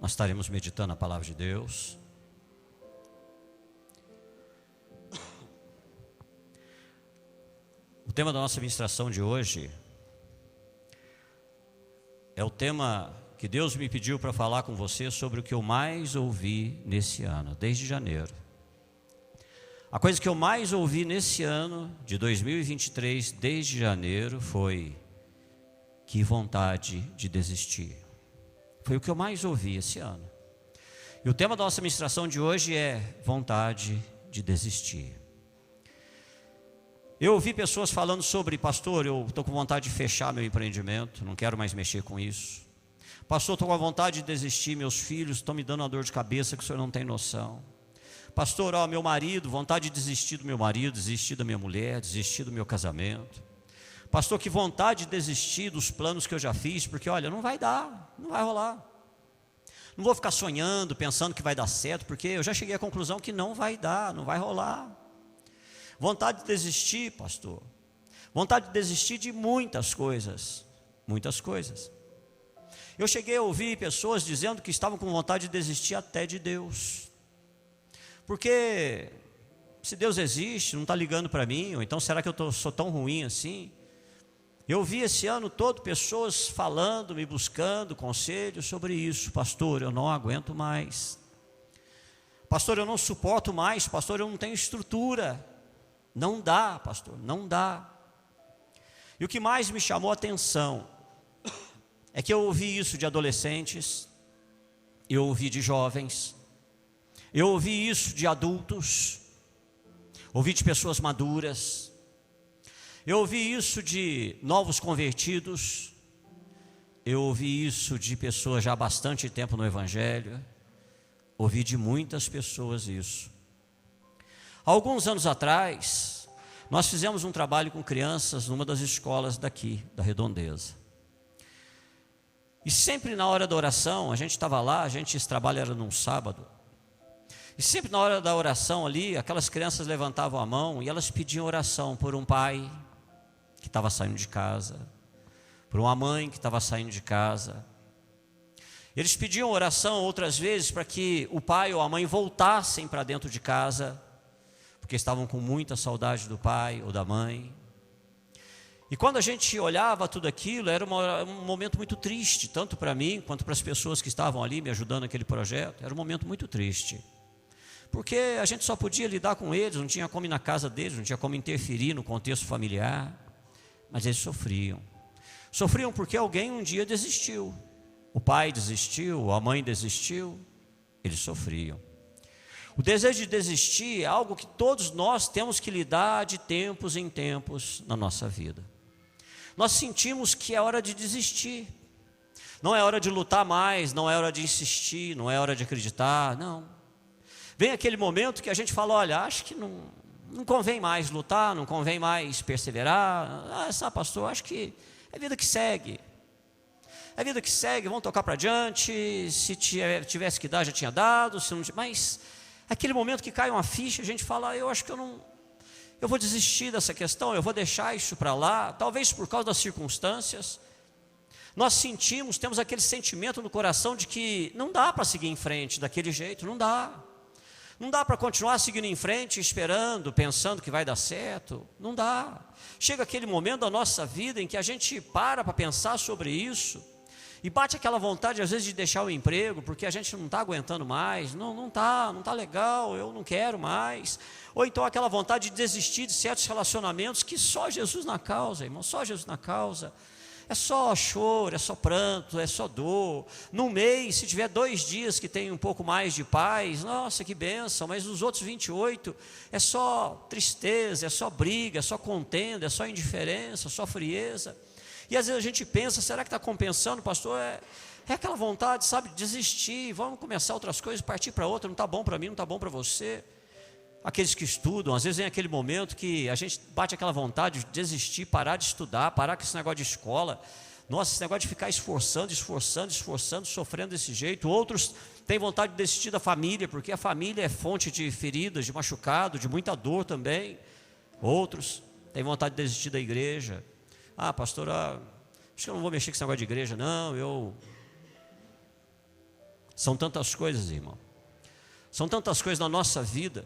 nós estaremos meditando a palavra de Deus. O tema da nossa ministração de hoje é o tema que Deus me pediu para falar com você sobre o que eu mais ouvi nesse ano, desde janeiro. A coisa que eu mais ouvi nesse ano de 2023, desde janeiro, foi: que vontade de desistir. Foi o que eu mais ouvi esse ano. E o tema da nossa ministração de hoje é vontade de desistir. Eu ouvi pessoas falando sobre: pastor, eu estou com vontade de fechar meu empreendimento, não quero mais mexer com isso. Pastor, estou com a vontade de desistir, meus filhos estão me dando uma dor de cabeça que o senhor não tem noção. Pastor, meu marido, vontade de desistir do meu marido, desistir da minha mulher, desistir do meu casamento. Pastor, que vontade de desistir dos planos que eu já fiz, porque olha, não vai dar, não vai rolar. Não vou ficar sonhando, pensando que vai dar certo, porque eu já cheguei à conclusão que não vai dar, não vai rolar. Vontade de desistir, pastor. Vontade de desistir de muitas coisas, muitas coisas. Eu cheguei a ouvir pessoas dizendo que estavam com vontade de desistir até de Deus. Porque se Deus existe, não está ligando para mim, ou então será que eu sou tão ruim assim? Eu ouvi esse ano todo pessoas falando, me buscando conselhos sobre isso. Pastor, eu não aguento mais. Pastor, eu não suporto mais. Pastor, eu não tenho estrutura. Não dá, pastor, não dá. E o que mais me chamou a atenção é que eu ouvi isso de adolescentes, eu ouvi de jovens, eu ouvi isso de adultos, ouvi de pessoas maduras, eu ouvi isso de novos convertidos, eu ouvi isso de pessoas já há bastante tempo no Evangelho, ouvi de muitas pessoas isso. Há alguns anos atrás, nós fizemos um trabalho com crianças numa das escolas daqui, da Redondeza. E sempre na hora da oração, a gente estava lá, esse trabalho era num sábado, e sempre na hora da oração ali, aquelas crianças levantavam a mão e elas pediam oração por um pai que estava saindo de casa, por uma mãe que estava saindo de casa. Eles pediam oração outras vezes para que o pai ou a mãe voltassem para dentro de casa, porque estavam com muita saudade do pai ou da mãe. E quando a gente olhava tudo aquilo, era um momento muito triste, tanto para mim, quanto para as pessoas que estavam ali me ajudando naquele projeto. Era um momento muito triste, porque a gente só podia lidar com eles, não tinha como ir na casa deles, não tinha como interferir no contexto familiar, mas eles sofriam. Sofriam porque alguém um dia desistiu, o pai desistiu, a mãe desistiu, eles sofriam. O desejo de desistir é algo que todos nós temos que lidar de tempos em tempos na nossa vida. Nós sentimos que é hora de desistir. Não é hora de lutar mais, não é hora de insistir, não é hora de acreditar, não. Vem aquele momento que a gente fala: olha, acho que não convém mais lutar, não convém mais perseverar. Sabe, pastor, acho que é vida que segue. É vida que segue, vamos tocar para adiante. Se tivesse que dar, já tinha dado, se não, mas aquele momento que cai uma ficha, a gente fala: eu acho que eu vou desistir dessa questão, eu vou deixar isso para lá, talvez por causa das circunstâncias. Nós temos aquele sentimento no coração de que não dá para seguir em frente daquele jeito, não dá. Não dá para continuar seguindo em frente, esperando, pensando que vai dar certo, não dá. Chega aquele momento da nossa vida em que a gente para pensar sobre isso, e bate aquela vontade às vezes de deixar o emprego, porque a gente não está aguentando mais, não está legal, eu não quero mais. Ou então aquela vontade de desistir de certos relacionamentos que só Jesus na causa, irmão, só Jesus na causa. É só choro, é só pranto, é só dor. Num mês, se tiver 2 dias que tem um pouco mais de paz, nossa, que bênção. Mas nos outros 28 é só tristeza, é só briga, é só contenda, é só indiferença, é só frieza. E às vezes a gente pensa: será que está compensando, pastor? É aquela vontade, sabe, de desistir, vamos começar outras coisas, partir para outra, não está bom para mim, não está bom para você. Aqueles que estudam, às vezes vem aquele momento que a gente bate aquela vontade de desistir, parar de estudar, parar com esse negócio de escola. Nossa, esse negócio de ficar esforçando, sofrendo desse jeito. Outros têm vontade de desistir da família, porque a família é fonte de feridas, de machucado, de muita dor também. Outros têm vontade de desistir da igreja. Pastor, acho que eu não vou mexer com esse negócio de igreja, não, São tantas coisas, irmão. São tantas coisas na nossa vida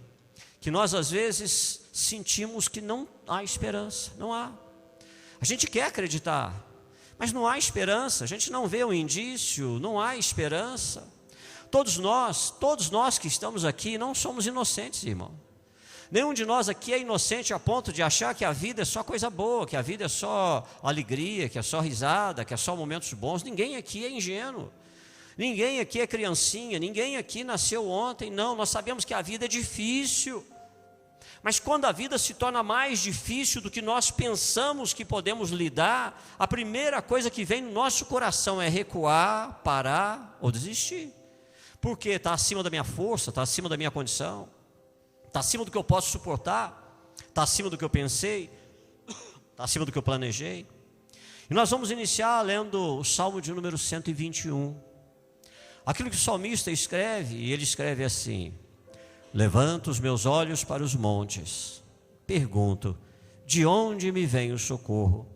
que nós às vezes sentimos que não há esperança, não há. A gente quer acreditar, mas não há esperança, a gente não vê o indício, não há esperança. Todos nós que estamos aqui não somos inocentes, irmão. Nenhum de nós aqui é inocente a ponto de achar que a vida é só coisa boa, que a vida é só alegria, que é só risada, que é só momentos bons. Ninguém aqui é ingênuo. Ninguém aqui é criancinha, ninguém aqui nasceu ontem. Não, nós sabemos que a vida é difícil. Mas quando a vida se torna mais difícil do que nós pensamos que podemos lidar, a primeira coisa que vem no nosso coração é recuar, parar ou desistir. Porque está acima da minha força, está acima da minha condição, está acima do que eu posso suportar, está acima do que eu pensei, está acima do que eu planejei. E nós vamos iniciar lendo o Salmo de número 121. Aquilo que o salmista escreve, e ele escreve assim: levanto os meus olhos para os montes, pergunto, de onde me vem o socorro?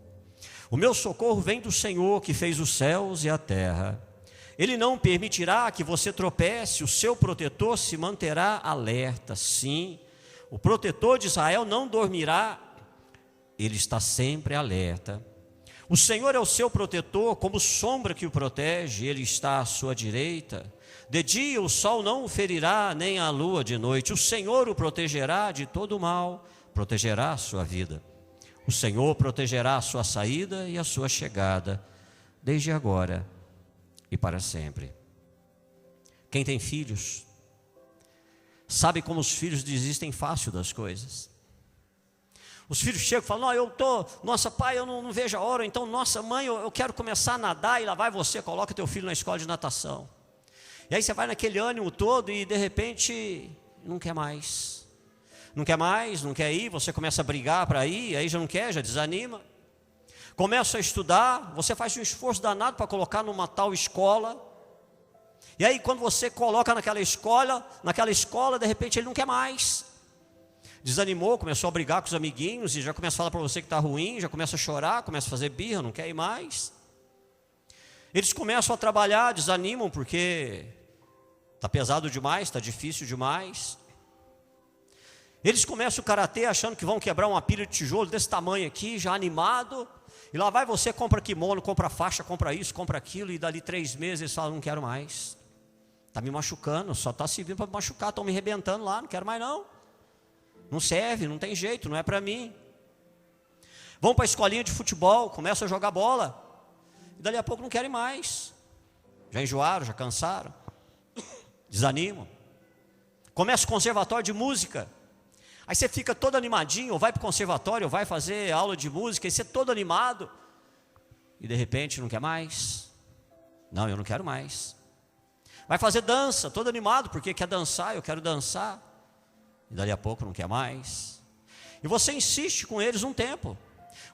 O meu socorro vem do Senhor que fez os céus e a terra. Ele não permitirá que você tropece, o seu protetor se manterá alerta. Sim, o protetor de Israel não dormirá, ele está sempre alerta. O Senhor é o seu protetor, como sombra que o protege, ele está à sua direita. De dia o sol não o ferirá, nem a lua de noite. O Senhor o protegerá de todo o mal, protegerá a sua vida. O Senhor protegerá a sua saída e a sua chegada, desde agora e para sempre. Quem tem filhos, sabe como os filhos desistem fácil das coisas. Os filhos chegam e falam: nossa pai, eu não vejo a hora, então, nossa mãe, eu quero começar a nadar, e lá vai você, coloca teu filho na escola de natação. E aí você vai naquele ânimo todo e de repente não quer mais. Não quer mais, não quer ir, você começa a brigar para ir, aí já não quer, já desanima. Começa a estudar, você faz um esforço danado para colocar numa tal escola. E aí quando você coloca naquela escola, de repente ele não quer mais. Desanimou, começou a brigar com os amiguinhos e já começa a falar para você que está ruim, já começa a chorar, começa a fazer birra, não quer ir mais. Eles começam a trabalhar, desanimam porque está pesado demais, está difícil demais. Eles começam o karatê achando que vão quebrar uma pilha de tijolo desse tamanho aqui, já animado. E lá vai você, compra kimono, compra faixa, compra isso, compra aquilo. E dali 3 meses eles falam: não quero mais. Está me machucando, só está servindo para me machucar, estão me arrebentando lá, não quero mais não. Não serve, não tem jeito, não é para mim. Vão para a escolinha de futebol, começam a jogar bola. E dali a pouco não querem mais. Já enjoaram, já cansaram. Desanimam. Começa o conservatório de música. Aí você fica todo animadinho, ou vai para o conservatório, ou vai fazer aula de música, e você todo animado. E de repente não quer mais. Não, eu não quero mais. Vai fazer dança, todo animado, porque quer dançar, eu quero dançar. E dali a pouco não quer mais. E você insiste com eles um tempo.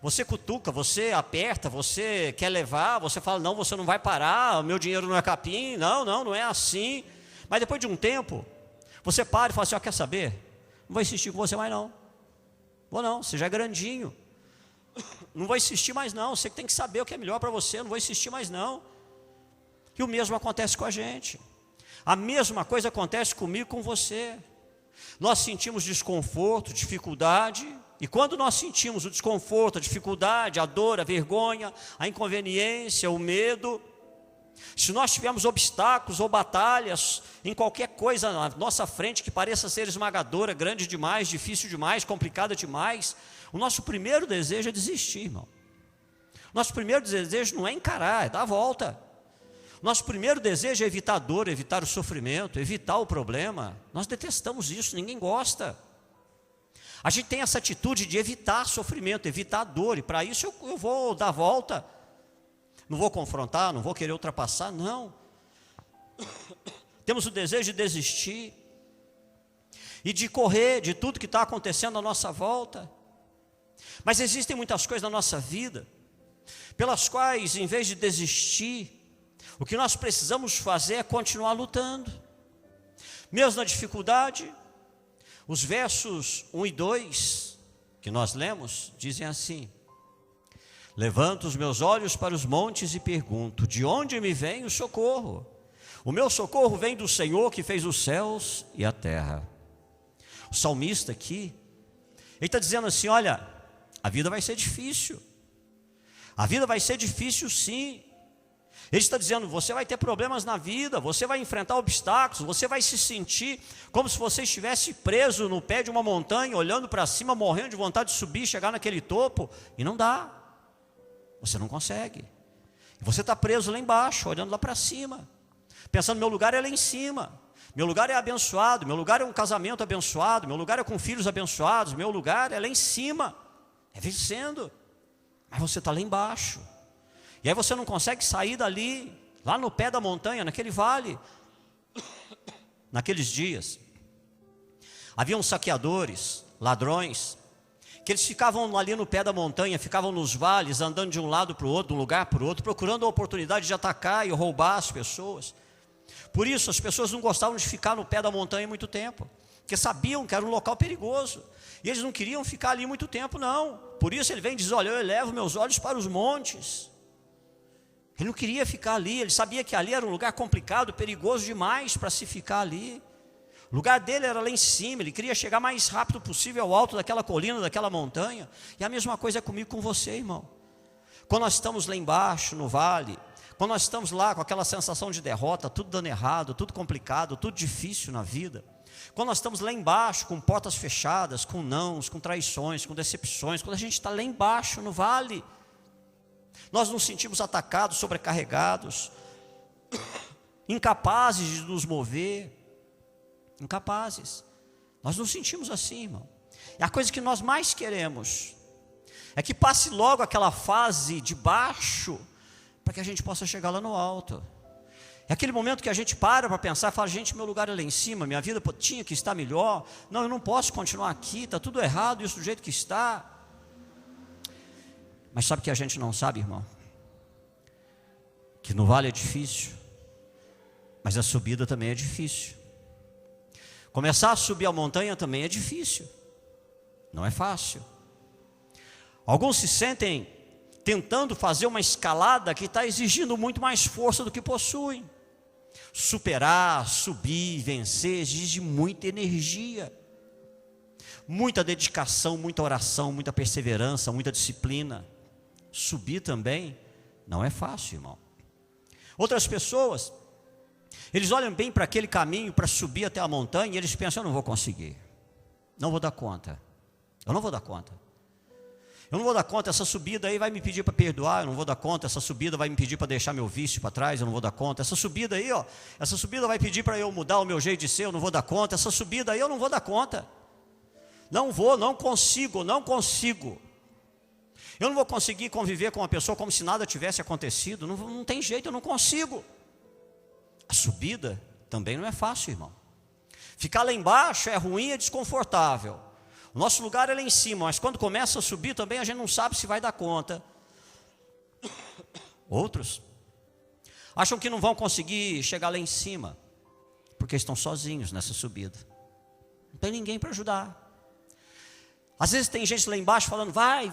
Você cutuca, você aperta, você quer levar, você fala: não, você não vai parar, o meu dinheiro não é capim, não é assim. Mas depois de um tempo, você para e fala assim: quer saber? Não vou insistir com você mais não. Vou não, você já é grandinho. Não vou insistir mais não, você tem que saber o que é melhor para você, não vou insistir mais não. E o mesmo acontece com a gente. A mesma coisa acontece comigo e com você. Nós sentimos desconforto, dificuldade, e quando nós sentimos o desconforto, a dificuldade, a dor, a vergonha, a inconveniência, o medo, se nós tivermos obstáculos ou batalhas em qualquer coisa na nossa frente que pareça ser esmagadora, grande demais, difícil demais, complicada demais, o nosso primeiro desejo é desistir, irmão. Nosso primeiro desejo não é encarar, é dar a volta. Nosso primeiro desejo é evitar a dor, evitar o sofrimento, evitar o problema. Nós detestamos isso, ninguém gosta. A gente tem essa atitude de evitar sofrimento, evitar a dor, e para isso eu vou dar a volta. Não vou confrontar, não vou querer ultrapassar, não. Temos o desejo de desistir e de correr de tudo que está acontecendo à nossa volta. Mas existem muitas coisas na nossa vida pelas quais, em vez de desistir, o que nós precisamos fazer é continuar lutando. Mesmo na dificuldade, os versos 1 e 2 que nós lemos dizem assim: levanto os meus olhos para os montes e pergunto: de onde me vem o socorro? O meu socorro vem do Senhor que fez os céus e a terra. O salmista aqui, ele está dizendo assim, olha, a vida vai ser difícil. A vida vai ser difícil sim. Ele está dizendo, você vai ter problemas na vida, você vai enfrentar obstáculos, você vai se sentir como se você estivesse preso no pé de uma montanha, olhando para cima, morrendo de vontade de subir, chegar naquele topo, e não dá. Você não consegue. Você está preso lá embaixo, olhando lá para cima, pensando, meu lugar é lá em cima, meu lugar é abençoado, meu lugar é um casamento abençoado, meu lugar é com filhos abençoados, meu lugar é lá em cima, é vencendo, mas você está lá embaixo. E aí você não consegue sair dali, lá no pé da montanha, naquele vale. Naqueles dias, haviam saqueadores, ladrões, que eles ficavam ali no pé da montanha, ficavam nos vales, andando de um lado para o outro, de um lugar para o outro, procurando a oportunidade de atacar e roubar as pessoas. Por isso, as pessoas não gostavam de ficar no pé da montanha muito tempo, porque sabiam que era um local perigoso, e eles não queriam ficar ali muito tempo não. Por isso ele vem e diz, olha, eu elevo meus olhos para os montes. Ele não queria ficar ali, ele sabia que ali era um lugar complicado, perigoso demais para se ficar ali. O lugar dele era lá em cima, ele queria chegar mais rápido possível ao alto daquela colina, daquela montanha. E a mesma coisa é comigo, com você, irmão. Quando nós estamos lá embaixo, no vale, quando nós estamos lá com aquela sensação de derrota, tudo dando errado, tudo complicado, tudo difícil na vida. Quando nós estamos lá embaixo, com portas fechadas, com nãos, com traições, com decepções, quando a gente está lá embaixo, no vale, nós nos sentimos atacados, sobrecarregados, incapazes de nos mover, incapazes. Nós nos sentimos assim, irmão. E a coisa que nós mais queremos é que passe logo aquela fase de baixo, para que a gente possa chegar lá no alto. É aquele momento que a gente para pensar, fala, gente, meu lugar é lá em cima, minha vida tinha que estar melhor, não, eu não posso continuar aqui, está tudo errado, isso do jeito que está. Mas sabe o que a gente não sabe, irmão? Que no vale é difícil, mas a subida também é difícil. Começar a subir a montanha também é difícil, não é fácil. Alguns se sentem tentando fazer uma escalada que está exigindo muito mais força do que possuem. Superar, subir, vencer, exige muita energia, muita dedicação, muita oração, muita perseverança, muita disciplina. Subir também não é fácil, irmão. Outras pessoas, eles olham bem para aquele caminho para subir até a montanha e eles pensam, eu não vou conseguir, não vou dar conta, eu não vou dar conta. Eu não vou dar conta, essa subida aí vai me pedir para perdoar, eu não vou dar conta, essa subida vai me pedir para deixar meu vício para trás, eu não vou dar conta, essa subida aí, ó, essa subida vai pedir para eu mudar o meu jeito de ser, eu não vou dar conta, essa subida aí eu não vou dar conta, não vou, não consigo, eu não vou conseguir conviver com uma pessoa como se nada tivesse acontecido, não tem jeito, eu não consigo. A subida também não é fácil, irmão. Ficar lá embaixo é ruim, é desconfortável. O nosso lugar é lá em cima, mas quando começa a subir também a gente não sabe se vai dar conta. Outros acham que não vão conseguir chegar lá em cima, porque estão sozinhos nessa subida. Não tem ninguém para ajudar. Às vezes tem gente lá embaixo falando, vai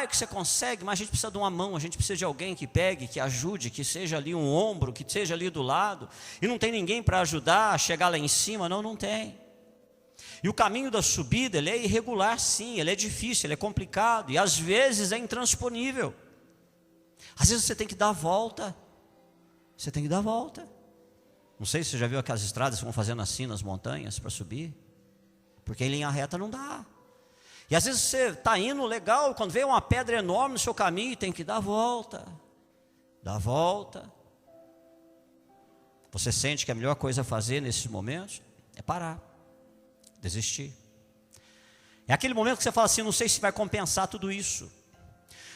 que você consegue, mas a gente precisa de uma mão, a gente precisa de alguém que pegue, que ajude, que seja ali um ombro, que seja ali do lado. E não tem ninguém para ajudar a chegar lá em cima, não tem. E o caminho da subida, ele é irregular sim, ele é difícil, ele é complicado, e às vezes é intransponível. Às vezes você tem que dar a volta, Não sei se você já viu aquelas estradas que vão fazendo assim nas montanhas para subir, porque em linha reta não dá. E às vezes você está indo legal, quando vem uma pedra enorme no seu caminho, tem que dar a volta. Você sente que a melhor coisa a fazer nesses momentos é parar. Desistir. É aquele momento que você fala assim, não sei se vai compensar tudo isso.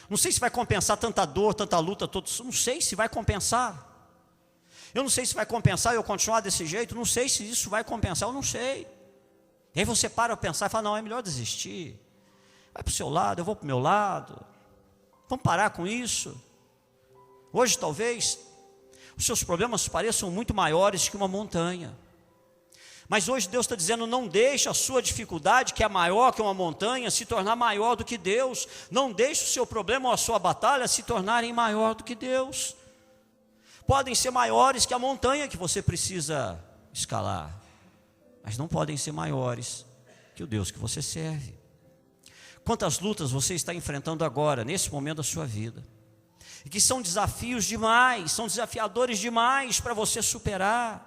Não sei se vai compensar tanta dor, tanta luta, não sei se vai compensar. Eu não sei se vai compensar eu continuar desse jeito, não sei se isso vai compensar, eu não sei. E aí você para pensar e fala, não, é melhor desistir. Vai para o seu lado, eu vou para o meu lado. Vamos parar com isso. Hoje talvez os seus problemas pareçam muito maiores que uma montanha. Mas hoje Deus está dizendo, não deixe a sua dificuldade, que é maior que uma montanha, se tornar maior do que Deus. Não deixe o seu problema ou a sua batalha se tornarem maior do que Deus. podem ser maiores que a montanha que você precisa escalar, mas não podem ser maiores que o Deus que você serve. Quantas lutas você está enfrentando agora, nesse momento da sua vida, e que são desafios demais, são desafiadores demais para você superar.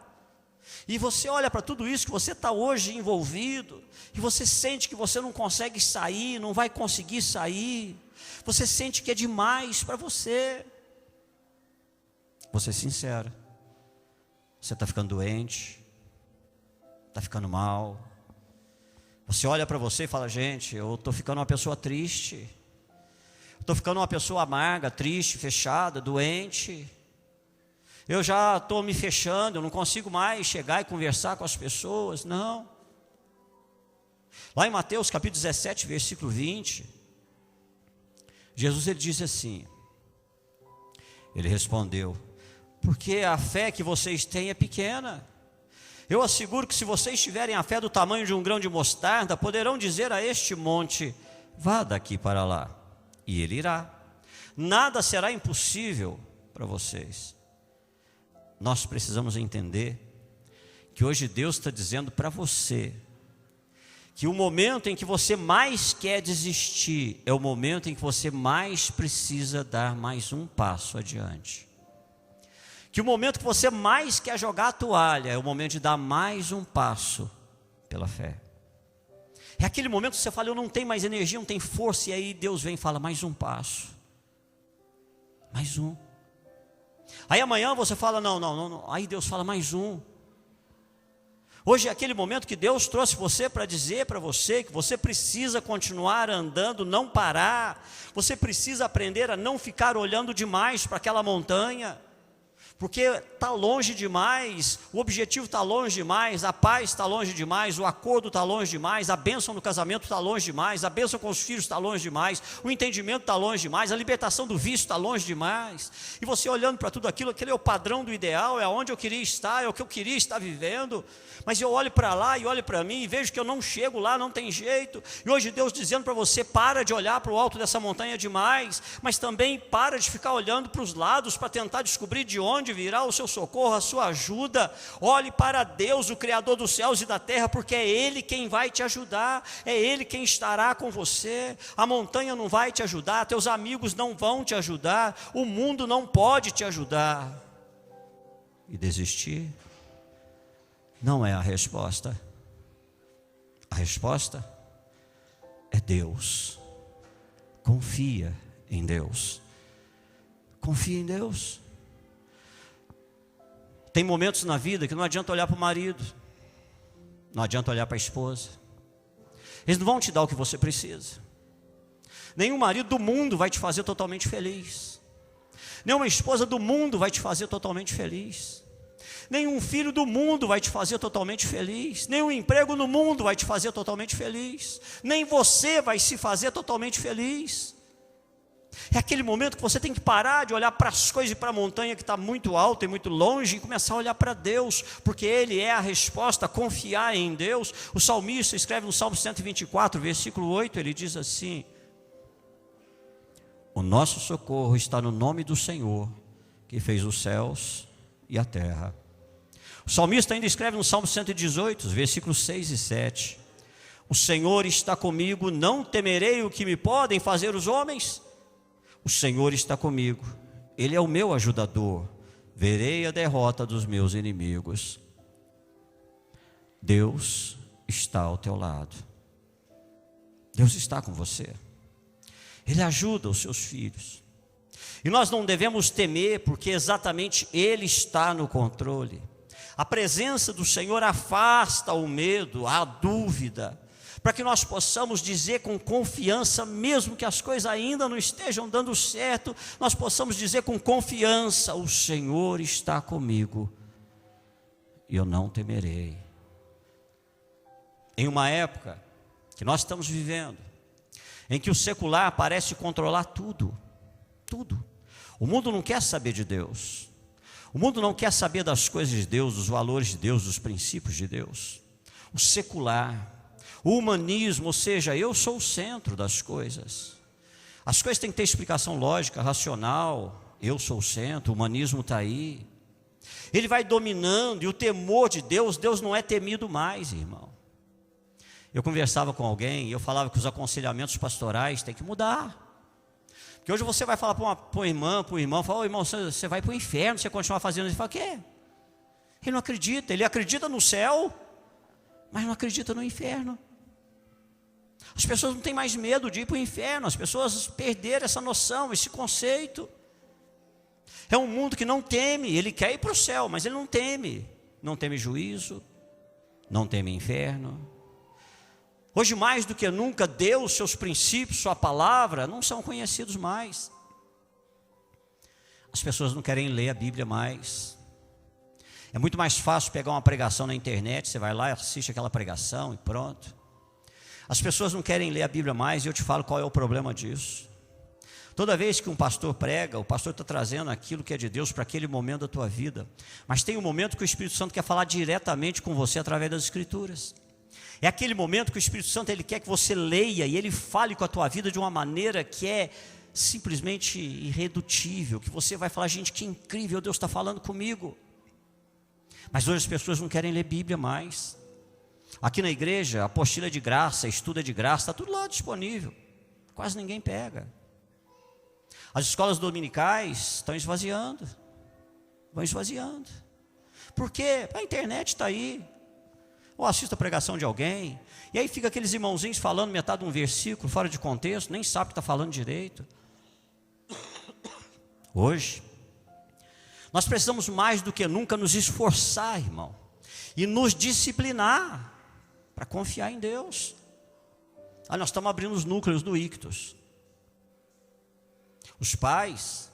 E você olha para tudo isso que você está hoje envolvido, e você sente que você não consegue sair, não vai conseguir sair, você sente que é demais para você. Vou ser sincero, você está ficando doente, está ficando mal. Você olha para você e fala: gente, eu estou ficando uma pessoa triste, estou ficando uma pessoa amarga, triste, fechada, doente. Eu já estou me fechando, eu não consigo mais chegar e conversar com as pessoas. Não. Lá em Mateus capítulo 17, versículo 20, Jesus ele diz assim, ele respondeu: porque a fé que vocês têm é pequena. Eu asseguro que se vocês tiverem a fé do tamanho de um grão de mostarda, poderão dizer a este monte: vá daqui para lá, e ele irá. Nada será impossível para vocês. Nós precisamos entender que hoje Deus está dizendo para você que o momento em que você mais quer desistir é o momento em que você mais precisa dar mais um passo adiante. Que o momento que você mais quer jogar a toalha é o momento de dar mais um passo pela fé. É aquele momento que você fala: eu não tenho mais energia, não tenho força, e aí Deus vem e fala: mais um passo, mais um. Aí amanhã você fala: não, aí Deus fala: mais um. Hoje é aquele momento que Deus trouxe você para dizer para você que você precisa continuar andando, não parar. Você precisa aprender a não ficar olhando demais para aquela montanha, porque está longe demais, o objetivo está longe demais, a paz está longe demais, o acordo está longe demais, a bênção do casamento está longe demais, a bênção com os filhos está longe demais, o entendimento está longe demais, a libertação do vício está longe demais. E você olhando para tudo aquilo, aquele é o padrão do ideal, é onde eu queria estar, é o que eu queria estar vivendo. Mas eu olho para lá e olho para mim e vejo que eu não chego lá, não tem jeito. E hoje Deus dizendo para você: para de olhar para o alto dessa montanha demais, mas também para de ficar olhando para os lados para tentar descobrir de onde virá o seu socorro, a sua ajuda. Olhe para Deus, o Criador dos céus e da terra, porque é Ele quem vai te ajudar, é Ele quem estará com você. A montanha não vai te ajudar, teus amigos não vão te ajudar, o mundo não pode te ajudar. E desistir não é a resposta. A resposta é Deus. Confia em Deus. Confia em Deus. Tem momentos na vida que não adianta olhar para o marido, não adianta olhar para a esposa. Eles não vão te dar o que você precisa. Nenhum marido do mundo vai te fazer totalmente feliz. Nenhuma esposa do mundo vai te fazer totalmente feliz. Nenhum filho do mundo vai te fazer totalmente feliz. Nenhum emprego no mundo vai te fazer totalmente feliz. Nem você vai se fazer totalmente feliz. É aquele momento que você tem que parar de olhar para as coisas e para a montanha que está muito alta e muito longe e começar a olhar para Deus, porque Ele é a resposta, confiar em Deus. O salmista escreve no Salmo 124, versículo 8, ele diz assim: o nosso socorro está no nome do Senhor, que fez os céus e a terra. O salmista ainda escreve no Salmo 118, versículos 6 e 7: o Senhor está comigo, não temerei o que me podem fazer os homens. O Senhor está comigo, Ele é o meu ajudador, verei a derrota dos meus inimigos. Deus está ao teu lado, Deus está com você, Ele ajuda os seus filhos, e nós não devemos temer, porque exatamente Ele está no controle. A presença do Senhor afasta o medo, a dúvida, para que nós possamos dizer com confiança, mesmo que as coisas ainda não estejam dando certo, nós possamos dizer com confiança: o Senhor está comigo, e eu não temerei. Em uma época que nós estamos vivendo, em que o secular parece controlar tudo, tudo. O mundo não quer saber de Deus, o mundo não quer saber das coisas de Deus, dos valores de Deus, dos princípios de Deus. O secular, o humanismo, ou seja, eu sou o centro das coisas. As coisas têm que ter explicação lógica, racional. Eu sou o centro, o humanismo está aí. Ele vai dominando, e o temor de Deus, Deus não é temido mais, irmão. Eu conversava com alguém e eu falava que os aconselhamentos pastorais têm que mudar. Porque hoje você vai falar para o irmão, fala, irmão, você vai para o inferno se você continuar fazendo isso. Ele fala, o quê? Ele não acredita, ele acredita no céu, mas não acredita no inferno. As pessoas não têm mais medo de ir para o inferno, as pessoas perderam essa noção, esse conceito. É um mundo que não teme, ele quer ir para o céu, mas ele não teme juízo, não teme inferno. Hoje mais do que nunca, Deus, seus princípios, sua palavra, não são conhecidos mais. As pessoas não querem ler a Bíblia mais. É muito mais fácil pegar uma pregação na internet, você vai lá e assiste aquela pregação e pronto. As pessoas não querem ler a Bíblia mais, e eu te falo qual é o problema disso. Toda vez que um pastor prega, o pastor está trazendo aquilo que é de Deus para aquele momento da tua vida. Mas tem um momento que o Espírito Santo quer falar diretamente com você através das Escrituras. É aquele momento que o Espírito Santo ele quer que você leia e ele fale com a tua vida de uma maneira que é simplesmente irredutível, que você vai falar, gente, que incrível, Deus está falando comigo. Mas hoje as pessoas não querem ler Bíblia mais. Aqui na igreja, a apostila é de graça, estudo é de graça, está tudo lá disponível. Quase ninguém pega. As escolas dominicais estão esvaziando. Vão esvaziando. Por quê? A internet está aí. Ou assista a pregação de alguém, e aí fica aqueles irmãozinhos falando metade de um versículo, fora de contexto, nem sabe o que está falando direito. Hoje, nós precisamos mais do que nunca nos esforçar, irmão, e nos disciplinar, para confiar em Deus. Nós estamos abrindo os núcleos do Ictus. Os pais,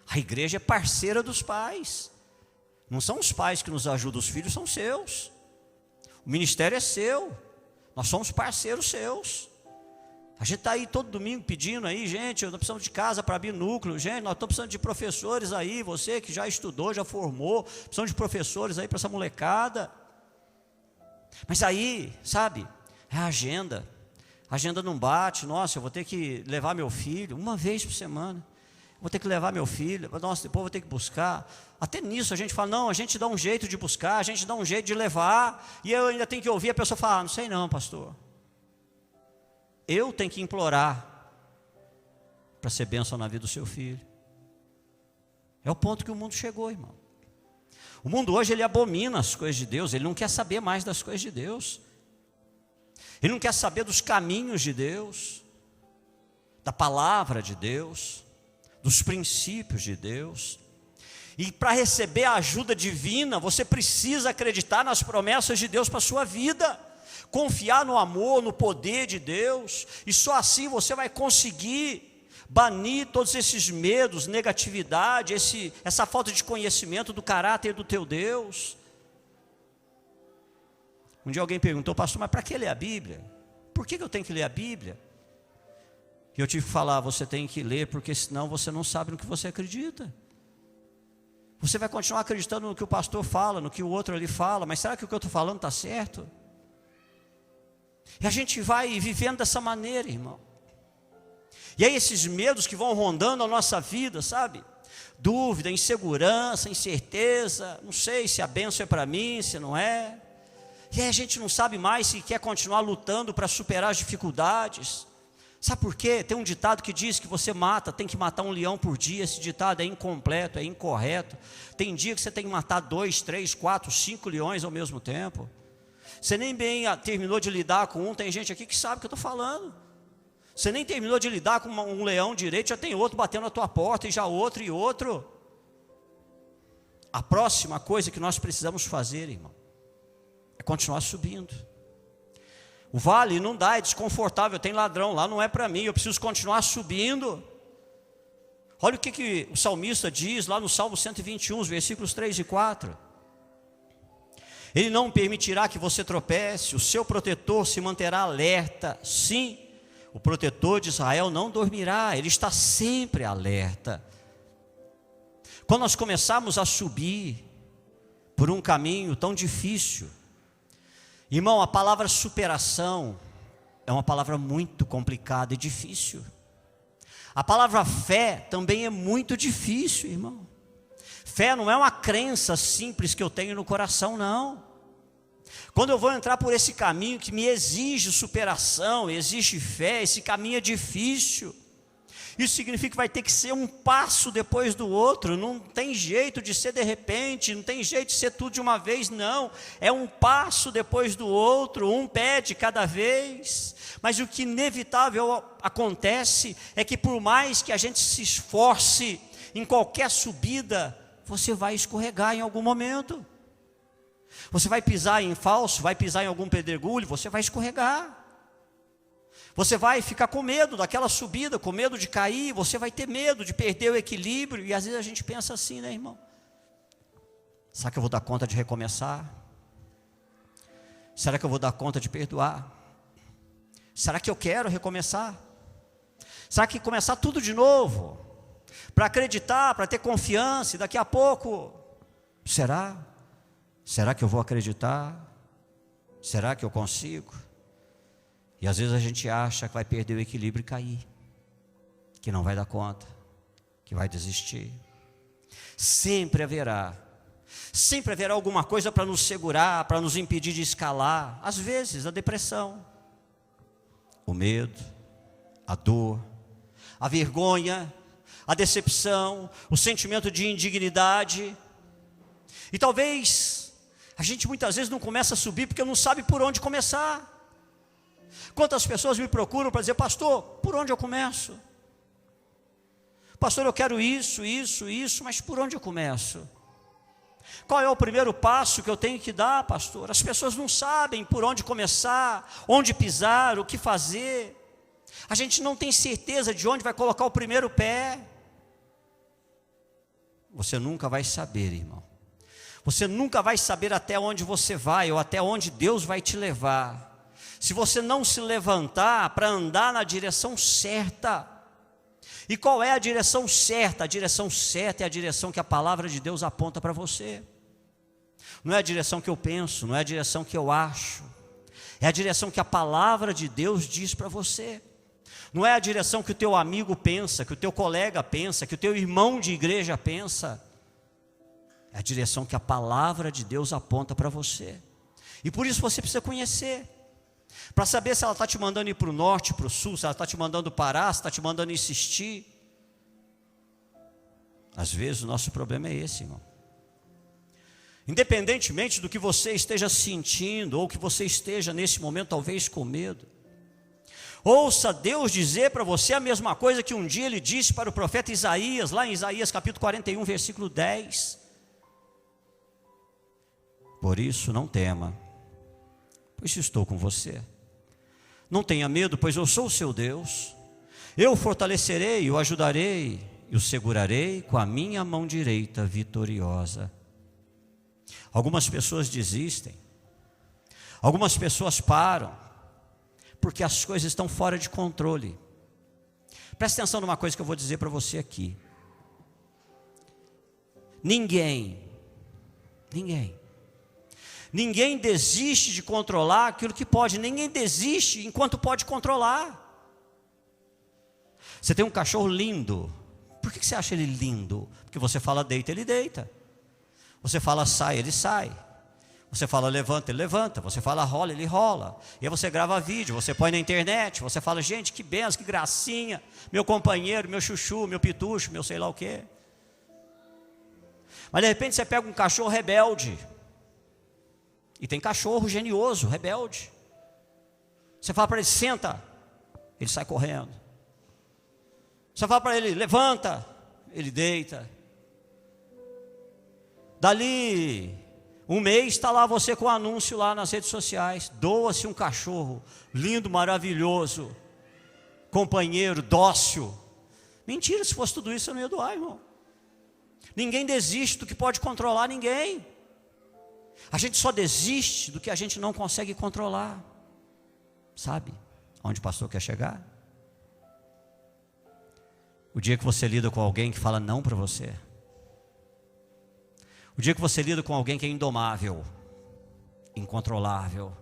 a igreja é parceira dos pais, não são os pais que nos ajudam, os filhos são seus. O ministério é seu, nós somos parceiros seus. A gente está aí todo domingo pedindo aí, gente, nós precisamos de casa para abrir núcleo, gente, nós estamos precisando de professores aí, você que já estudou, já formou, precisamos de professores aí para essa molecada. Mas aí, sabe, é a agenda não bate, nossa, eu vou ter que levar meu filho uma vez por semana, vou ter que levar meu filho, nossa, depois vou ter que buscar. Até nisso a gente fala, não, a gente dá um jeito de buscar, a gente dá um jeito de levar, e eu ainda tenho que ouvir a pessoa falar, não sei não, pastor. Eu tenho que implorar para ser bênção na vida do seu filho. É o ponto que o mundo chegou, irmão. O mundo hoje ele abomina as coisas de Deus, ele não quer saber mais das coisas de Deus. Ele não quer saber dos caminhos de Deus, da palavra de Deus, dos princípios de Deus. E para receber a ajuda divina, você precisa acreditar nas promessas de Deus para a sua vida, confiar no amor, no poder de Deus, e só assim você vai conseguir banir todos esses medos, negatividade, essa falta de conhecimento do caráter do teu Deus. Um dia alguém perguntou, pastor, mas para que ler a Bíblia? Por que eu tenho que ler a Bíblia? E eu tive que falar, você tem que ler, porque senão você não sabe no que você acredita. Você vai continuar acreditando no que o pastor fala, no que o outro ali fala, mas será que o que eu estou falando está certo? E a gente vai vivendo dessa maneira, irmão. E aí esses medos que vão rondando a nossa vida, sabe? Dúvida, insegurança, incerteza, não sei se a bênção é para mim, se não é. E aí a gente não sabe mais se quer continuar lutando para superar as dificuldades. Sabe por quê? Tem um ditado que diz que você tem que matar um leão por dia. Esse ditado é incompleto, é incorreto. Tem dia que você tem que matar 2, 3, 4, 5 leões ao mesmo tempo. Você nem bem terminou de lidar com um, tem gente aqui que sabe o que eu estou falando. Você nem terminou de lidar com um leão direito, já tem outro batendo na tua porta, e já outro e outro. A próxima coisa que nós precisamos fazer, irmão, é continuar subindo. O vale não dá, é desconfortável, tem ladrão, lá não é para mim, eu preciso continuar subindo. Olha o que o salmista diz lá no Salmo 121, os versículos 3 e 4. Ele não permitirá que você tropece, o seu protetor se manterá alerta. Sim, o protetor de Israel não dormirá, ele está sempre alerta. Quando nós começarmos a subir por um caminho tão difícil, irmão, a palavra superação é uma palavra muito complicada e difícil. A palavra fé também é muito difícil, irmão. Fé não é uma crença simples que eu tenho no coração, não. Quando eu vou entrar por esse caminho que me exige superação, exige fé, esse caminho é difícil. Isso significa que vai ter que ser um passo depois do outro, não tem jeito de ser de repente, não tem jeito de ser tudo de uma vez, não. É um passo depois do outro, um pé de cada vez. Mas o que inevitável acontece é que por mais que a gente se esforce em qualquer subida, você vai escorregar em algum momento. Você vai pisar em falso, vai pisar em algum pedregulho, você vai escorregar. Você vai ficar com medo daquela subida, com medo de cair, você vai ter medo de perder o equilíbrio. E às vezes a gente pensa assim, né, irmão? Será que eu vou dar conta de recomeçar? Será que eu vou dar conta de perdoar? Será que eu quero recomeçar? Será que começar tudo de novo? Para acreditar, para ter confiança, e daqui a pouco, será? Será que eu vou acreditar? Será que eu consigo? E às vezes a gente acha que vai perder o equilíbrio e cair, que não vai dar conta, que vai desistir. Sempre haverá alguma coisa para nos segurar, para nos impedir de escalar. Às vezes a depressão, o medo, a dor, a vergonha, a decepção, o sentimento de indignidade. E talvez a gente muitas vezes não começa a subir porque não sabe por onde começar. Quantas pessoas me procuram para dizer: pastor, por onde eu começo? Pastor, eu quero isso, mas por onde eu começo? Qual é o primeiro passo que eu tenho que dar, pastor? As pessoas não sabem por onde começar, onde pisar, o que fazer. A gente não tem certeza de onde vai colocar o primeiro pé. Você nunca vai saber, irmão. Você nunca vai saber até onde você vai ou até onde Deus vai te levar, se você não se levantar para andar na direção certa. E qual é a direção certa? A direção certa é a direção que a palavra de Deus aponta para você. Não é a direção que eu penso, não é a direção que eu acho, é a direção que a palavra de Deus diz para você. Não é a direção que o teu amigo pensa, que o teu colega pensa, que o teu irmão de igreja pensa. É a direção que a palavra de Deus aponta para você. E por isso você precisa conhecer, para saber se ela está te mandando ir para o norte, para o sul, se ela está te mandando parar, se está te mandando insistir. Às vezes o nosso problema é esse, irmão. Independentemente do que você esteja sentindo, ou que você esteja nesse momento talvez com medo, ouça Deus dizer para você a mesma coisa que um dia Ele disse para o profeta Isaías, lá em Isaías capítulo 41, versículo 10. Por isso não tema, pois estou com você. Não tenha medo, pois eu sou o seu Deus. Eu o fortalecerei, o ajudarei e o segurarei com a minha mão direita vitoriosa. Algumas pessoas desistem, algumas pessoas param, porque as coisas estão fora de controle. Presta atenção numa coisa que eu vou dizer para você aqui. Ninguém desiste de controlar aquilo que pode. Ninguém desiste enquanto pode controlar. Você tem um cachorro lindo. Por que você acha ele lindo? Porque você fala deita, ele deita. Você fala sai, ele sai. Você fala levanta, ele levanta. Você fala rola, ele rola. E aí você grava vídeo, você põe na internet. Você fala, gente, que benção, que gracinha. Meu companheiro, meu chuchu, meu pitucho, meu sei lá o quê. Mas de repente você pega um cachorro rebelde. E tem cachorro genioso, rebelde. Você fala para ele, senta, ele sai correndo. Você fala para ele, levanta, ele deita. Dali um mês está lá você com um anúncio lá nas redes sociais. Doa-se um cachorro, lindo, maravilhoso, companheiro, dócil. Mentira, se fosse tudo isso eu não ia doar, irmão. Ninguém desiste do que pode controlar ninguém. A gente só desiste do que a gente não consegue controlar. Sabe onde o pastor quer chegar? O dia que você lida com alguém que fala não para você. O dia que você lida com alguém que é indomável, incontrolável.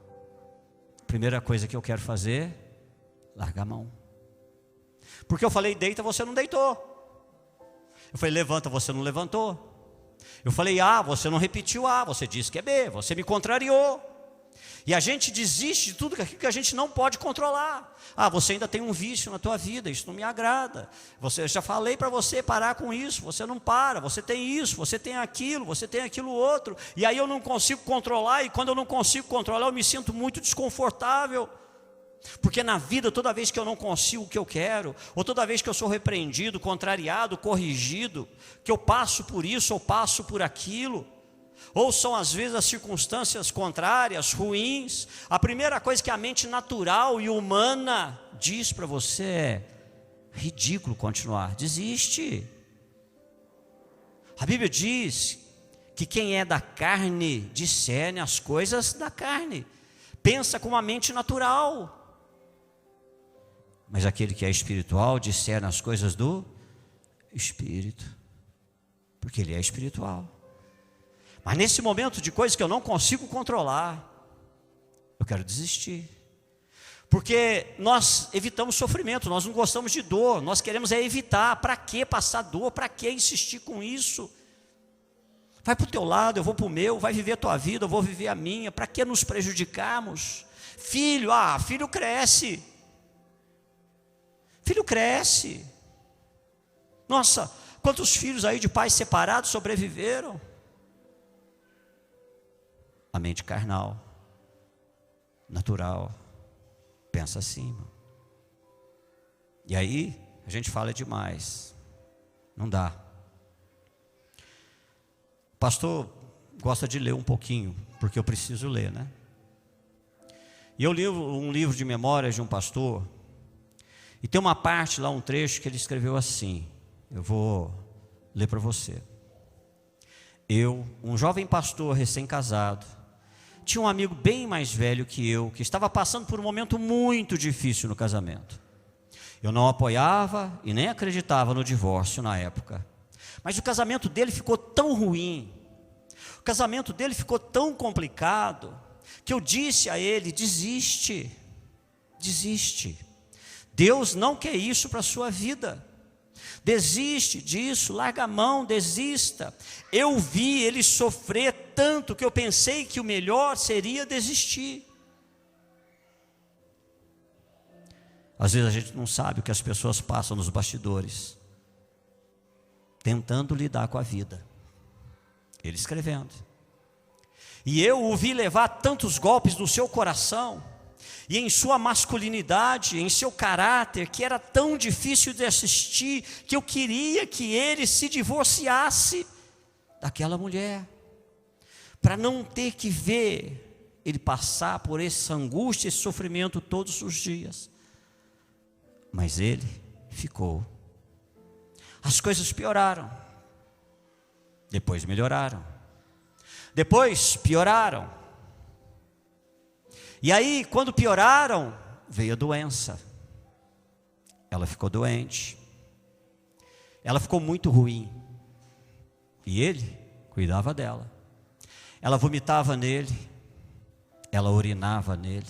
Primeira coisa que eu quero fazer, largar a mão. Porque eu falei deita, você não deitou. Eu falei levanta, você não levantou. Eu falei A, você não repetiu A, você disse que é B, você me contrariou. E a gente desiste de tudo aquilo que a gente não pode controlar. Ah, você ainda tem um vício na tua vida, isso não me agrada. Eu já falei para você parar com isso, você não para, você tem isso, você tem aquilo outro. E aí eu não consigo controlar, e quando eu não consigo controlar, eu me sinto muito desconfortável. Porque na vida, toda vez que eu não consigo o que eu quero, ou toda vez que eu sou repreendido, contrariado, corrigido, que eu passo por isso ou passo por aquilo, ou são às vezes as circunstâncias contrárias, ruins, a primeira coisa que a mente natural e humana diz para você é: ridículo continuar, desiste. A Bíblia diz que quem é da carne discerne as coisas da carne, pensa com a mente natural. Mas aquele que é espiritual discerne as coisas do Espírito, porque ele é espiritual. Mas nesse momento de coisas que eu não consigo controlar, eu quero desistir. Porque nós evitamos sofrimento, nós não gostamos de dor, nós queremos evitar. Para que passar dor? Para que insistir com isso? Vai para o teu lado, eu vou para o meu, vai viver a tua vida, eu vou viver a minha. Para que nos prejudicarmos? Filho, filho cresce. Filho cresce. Nossa, quantos filhos aí de pais separados sobreviveram? A mente carnal, natural, pensa assim. E aí, a gente fala demais. Não dá. O pastor gosta de ler um pouquinho, porque eu preciso ler, né? E eu li um livro de memórias de um pastor, e tem uma parte lá, um trecho que ele escreveu assim, eu vou ler para você. Eu, um jovem pastor recém-casado, tinha um amigo bem mais velho que eu, que estava passando por um momento muito difícil no casamento. Eu não apoiava e nem acreditava no divórcio na época. Mas o casamento dele ficou tão ruim, o casamento dele ficou tão complicado, que eu disse a ele: desiste, desiste. Deus não quer isso para a sua vida. Desiste disso, larga a mão, desista. Eu vi ele sofrer tanto que eu pensei que o melhor seria desistir. Às vezes a gente não sabe o que as pessoas passam nos bastidores, tentando lidar com a vida. Ele escrevendo. E eu o vi levar tantos golpes no seu coração, e em sua masculinidade, em seu caráter, que era tão difícil de assistir, que eu queria que ele se divorciasse daquela mulher, para não ter que ver ele passar por essa angústia, esse sofrimento todos os dias. Mas ele ficou. As coisas pioraram, depois melhoraram, depois pioraram. E aí, quando pioraram, veio a doença. Ela ficou doente. Ela ficou muito ruim. E ele cuidava dela. Ela vomitava nele. Ela urinava nele.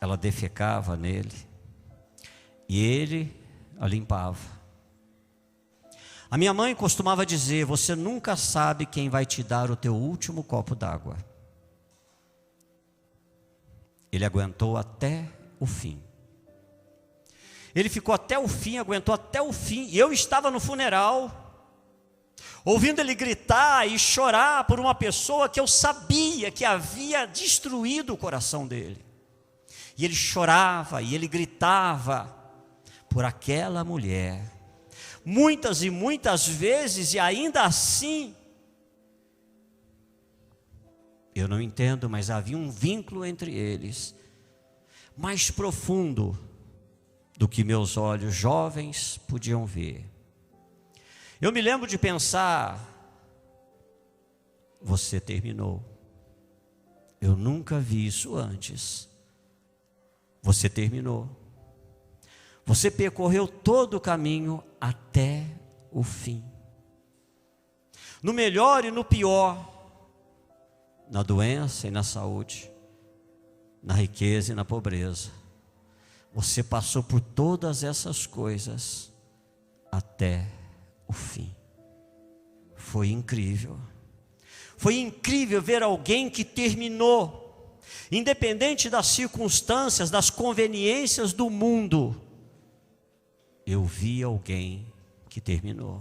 Ela defecava nele. E ele a limpava. A minha mãe costumava dizer: você nunca sabe quem vai te dar o teu último copo d'água. Ele aguentou até o fim. Ele ficou até o fim, aguentou até o fim. E eu estava no funeral, ouvindo ele gritar e chorar por uma pessoa que eu sabia que havia destruído o coração dele. E ele chorava e ele gritava por aquela mulher. Muitas e muitas vezes, e ainda assim, eu não entendo, mas havia um vínculo entre eles, mais profundo do que meus olhos jovens podiam ver. Eu me lembro de pensar: você terminou. Eu nunca vi isso antes. Você terminou. Você percorreu todo o caminho até o fim. No melhor e no pior, na doença e na saúde, na riqueza e na pobreza, você passou por todas essas coisas até o fim. Foi incrível. Foi incrível ver alguém que terminou, independente das circunstâncias, das conveniências do mundo. Eu vi alguém que terminou.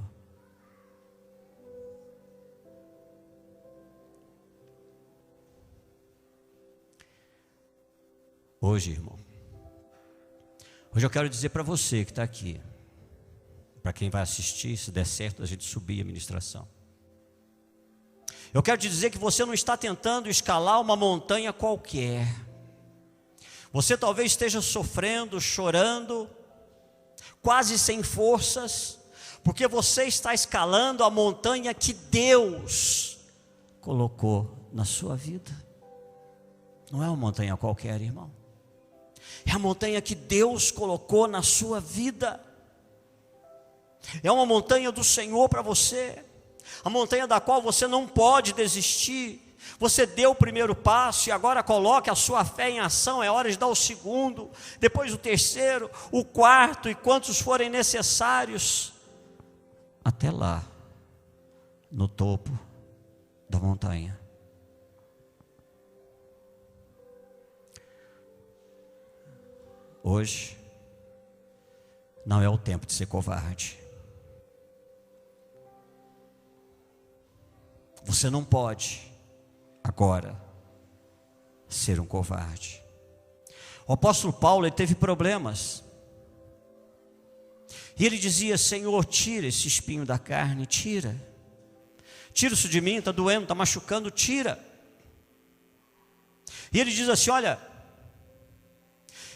Hoje, irmão, hoje eu quero dizer para você que está aqui, para quem vai assistir, se der certo a gente subir a ministração. Eu quero te dizer que você não está tentando escalar uma montanha qualquer. Você talvez esteja sofrendo, chorando, quase sem forças, porque você está escalando a montanha que Deus colocou na sua vida. Não é uma montanha qualquer, irmão. É a montanha que Deus colocou na sua vida. É uma montanha do Senhor para você. A montanha da qual você não pode desistir. Você deu o primeiro passo e agora coloque a sua fé em ação. É hora de dar o segundo, depois o terceiro, o quarto e quantos forem necessários. Até lá, no topo da montanha. Hoje não é o tempo de ser covarde. Você não pode agora ser um covarde. O apóstolo Paulo, ele teve problemas. E ele dizia: Senhor, tira esse espinho da carne, tira. Tira isso de mim, está doendo, está machucando, tira. E ele diz assim, olha,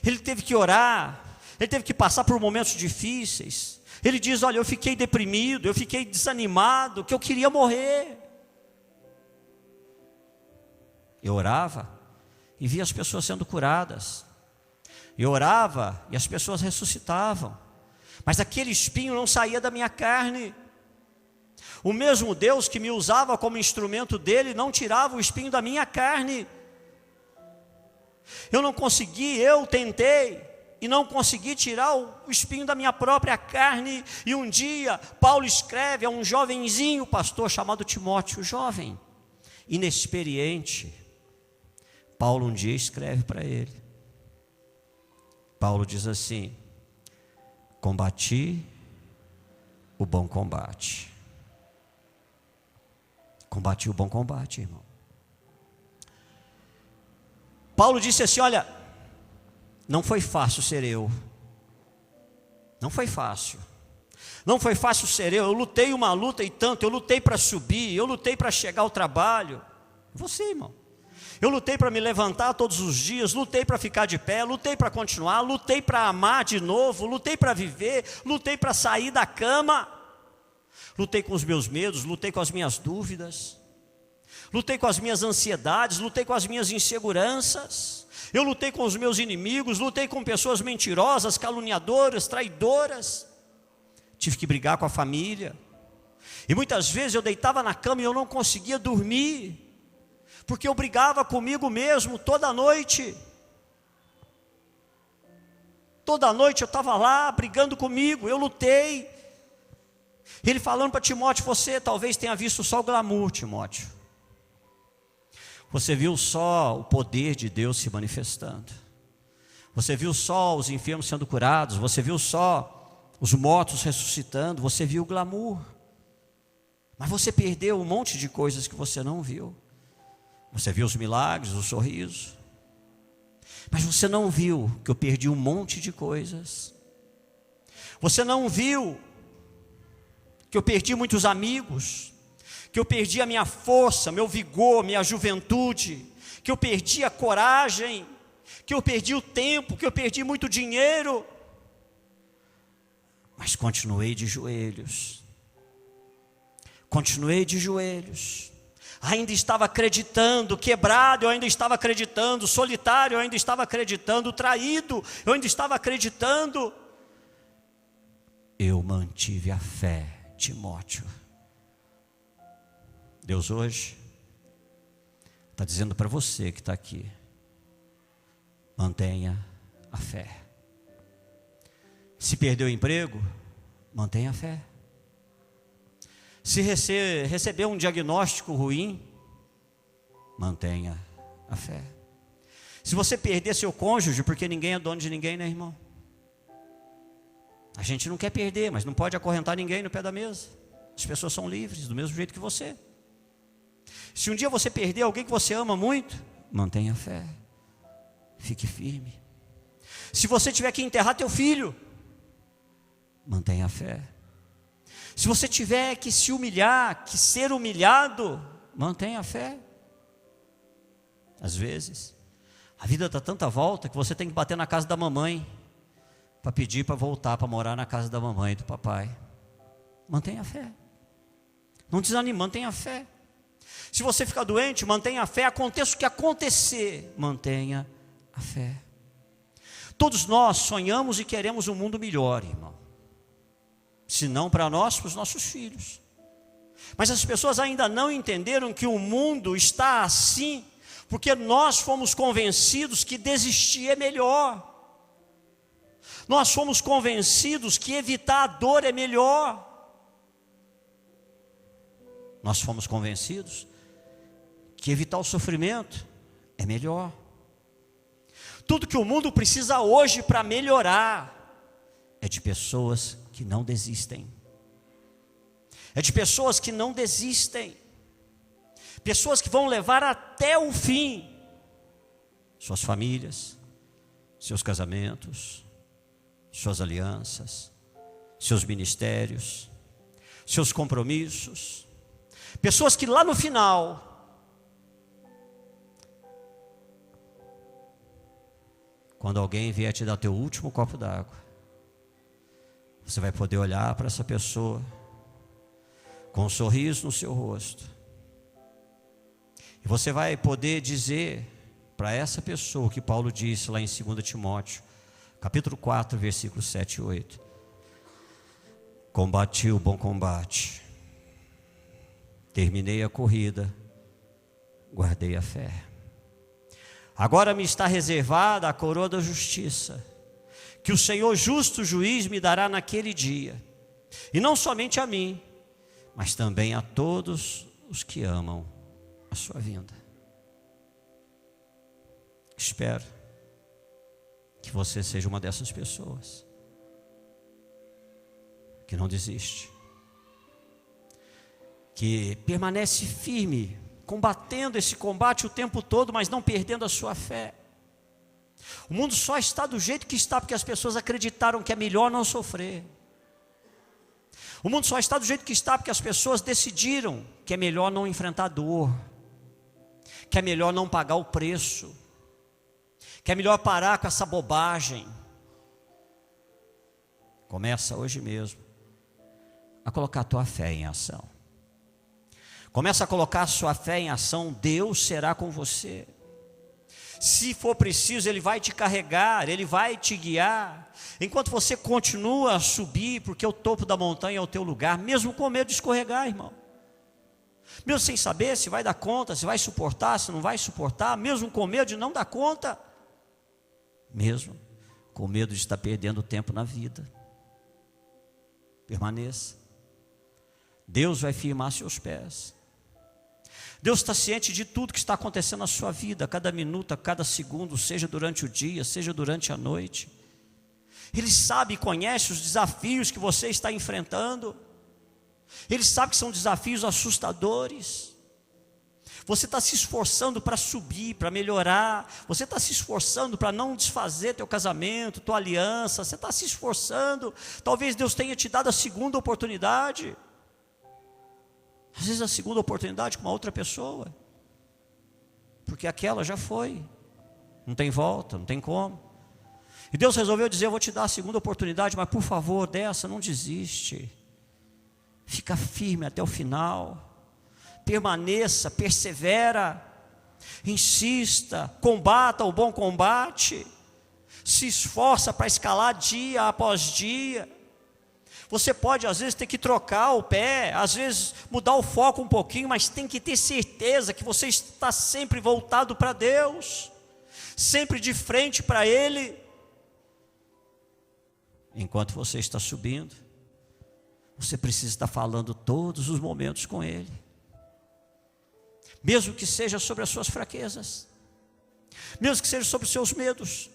ele teve que orar, ele teve que passar por momentos difíceis. Ele diz, olha, eu fiquei deprimido, eu fiquei desanimado, que eu queria morrer. Eu orava e via as pessoas sendo curadas. Eu orava e as pessoas ressuscitavam. Mas aquele espinho não saía da minha carne. O mesmo Deus que me usava como instrumento dele não tirava o espinho da minha carne. Eu não consegui, eu tentei e não consegui tirar o espinho da minha própria carne. E um dia Paulo escreve a um jovenzinho pastor chamado Timóteo, jovem, inexperiente. Paulo um dia escreve para ele. Paulo diz assim: combati o bom combate. Combati o bom combate, irmão. Paulo disse assim, olha, não foi fácil ser eu. Não foi fácil. Não foi fácil ser eu lutei uma luta e tanto, eu lutei para subir, eu lutei para chegar ao trabalho. Você, irmão. Eu lutei para me levantar todos os dias, lutei para ficar de pé, lutei para continuar, lutei para amar de novo, lutei para viver, lutei para sair da cama. Lutei com os meus medos, lutei com as minhas dúvidas, lutei com as minhas ansiedades, lutei com as minhas inseguranças. Eu lutei com os meus inimigos, lutei com pessoas mentirosas, caluniadoras, traidoras. Tive que brigar com a família. E muitas vezes eu deitava na cama e eu não conseguia dormir, porque eu brigava comigo mesmo toda noite. Toda noite eu estava lá brigando comigo, eu lutei. Ele falando para Timóteo, você talvez tenha visto só o glamour, Timóteo. Você viu só o poder de Deus se manifestando. Você viu só os enfermos sendo curados. Você viu só os mortos ressuscitando. Você viu o glamour. Mas você perdeu um monte de coisas que você não viu. Você viu os milagres, o sorriso. Mas você não viu que eu perdi um monte de coisas. Você não viu que eu perdi muitos amigos, que eu perdi a minha força, meu vigor, minha juventude, que eu perdi a coragem, que eu perdi o tempo, que eu perdi muito dinheiro. Mas continuei de joelhos. Continuei de joelhos. Ainda estava acreditando, quebrado, eu ainda estava acreditando, solitário, eu ainda estava acreditando, traído, eu ainda estava acreditando. Eu mantive a fé, Timóteo. Deus hoje está dizendo para você que está aqui: mantenha a fé. Se perdeu o emprego, mantenha a fé. Se receber um diagnóstico ruim, mantenha a fé. Se você perder seu cônjuge, porque ninguém é dono de ninguém, né, irmão? A gente não quer perder, mas não pode acorrentar ninguém no pé da mesa. As pessoas são livres, do mesmo jeito que você. Se um dia você perder alguém que você ama muito, mantenha a fé. Fique firme. Se você tiver que enterrar teu filho, mantenha a fé. Se você tiver que se humilhar, que ser humilhado, mantenha a fé. Às vezes, a vida dá tanta volta que você tem que bater na casa da mamãe para pedir para voltar para morar na casa da mamãe e do papai. Mantenha a fé. Não desanime, mantenha a fé. Se você ficar doente, mantenha a fé. Aconteça o que acontecer, mantenha a fé. Todos nós sonhamos e queremos um mundo melhor, irmão. Se não para nós, para os nossos filhos. Mas as pessoas ainda não entenderam que o mundo está assim, porque nós fomos convencidos que desistir é melhor. Nós fomos convencidos que evitar a dor é melhor. Nós fomos convencidos que evitar o sofrimento é melhor. Tudo que o mundo precisa hoje para melhorar é de pessoas que não desistem. É de pessoas que não desistem. Pessoas que vão levar até o fim suas famílias, seus casamentos, suas alianças, seus ministérios, seus compromissos. Pessoas que lá no final, quando alguém vier te dar teu último copo d'água, você vai poder olhar para essa pessoa com um sorriso no seu rosto. E você vai poder dizer para essa pessoa o que Paulo disse lá em 2 Timóteo, capítulo 4, versículos 7 e 8. Combati o bom combate. Terminei a corrida, guardei a fé. Agora me está reservada a coroa da justiça, que o Senhor justo juiz me dará naquele dia. E não somente a mim, mas também a todos os que amam a sua vinda. Espero que você seja uma dessas pessoas que não desiste, que permanece firme, combatendo esse combate o tempo todo, mas não perdendo a sua fé. O mundo só está do jeito que está porque as pessoas acreditaram que é melhor não sofrer. O mundo só está do jeito que está porque as pessoas decidiram que é melhor não enfrentar dor, que é melhor não pagar o preço, que é melhor parar com essa bobagem. Começa hoje mesmo a colocar a tua fé em ação. Começa a colocar a sua fé em ação. Deus será com você. Se for preciso, Ele vai te carregar, Ele vai te guiar, enquanto você continua a subir, porque o topo da montanha é o teu lugar, mesmo com medo de escorregar, irmão. Mesmo sem saber se vai dar conta, se vai suportar, se não vai suportar, mesmo com medo de não dar conta, mesmo com medo de estar perdendo tempo na vida. Permaneça. Deus vai firmar seus pés. Deus está ciente de tudo que está acontecendo na sua vida, a cada minuto, a cada segundo, seja durante o dia, seja durante a noite. Ele sabe e conhece os desafios que você está enfrentando. Ele sabe que são desafios assustadores. Você está se esforçando para subir, para melhorar. Você está se esforçando para não desfazer teu casamento, tua aliança. Você está se esforçando. Talvez Deus tenha te dado a segunda oportunidade. Às vezes a segunda oportunidade com uma outra pessoa, porque aquela já foi, não tem volta, não tem como. E Deus resolveu dizer: eu vou te dar a segunda oportunidade, mas por favor, dessa não desiste. Fica firme até o final. Permaneça, persevera, insista, combata o bom combate. Se esforça para escalar dia após dia. Você pode às vezes ter que trocar o pé, às vezes mudar o foco um pouquinho, mas tem que ter certeza que você está sempre voltado para Deus, sempre de frente para Ele. Enquanto você está subindo, Você precisa estar falando todos os momentos com Ele, mesmo que seja sobre as suas fraquezas, mesmo que seja sobre os seus medos.